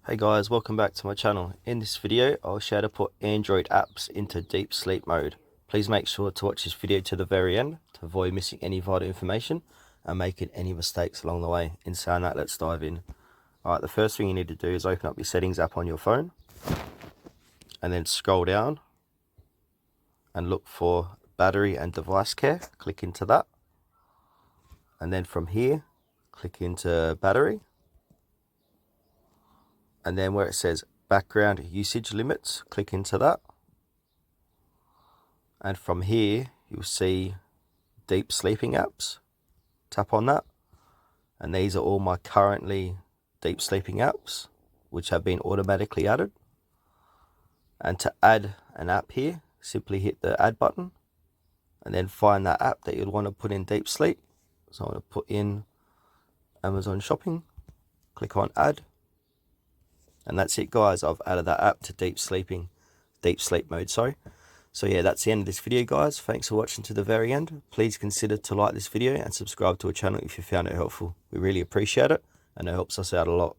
Hey guys, welcome back to my channel. In this video, I'll show how to put Android apps into deep sleep mode. Please make sure to watch this video to the very end to avoid missing any vital information and making any mistakes along the way. In saying that, let's dive in. Alright, the first thing you need to do is open up your settings app on your phone and then scroll down and look for battery and device care. Click into that, and then from here, click into battery. And then where it says background usage limits, click into that. And from here, you'll see deep sleeping apps. Tap on that. And these are all my currently deep sleeping apps, which have been automatically added. And to add an app here, simply hit the add button and then find that app that you'd want to put in deep sleep. So I'm going to put in Amazon Shopping, click on add. And that's it guys, I've added that app to deep sleep mode, sorry. So yeah, that's the end of this video guys. Thanks for watching to the very end. Please consider to like this video and subscribe to our channel if you found it helpful. We really appreciate it and it helps us out a lot.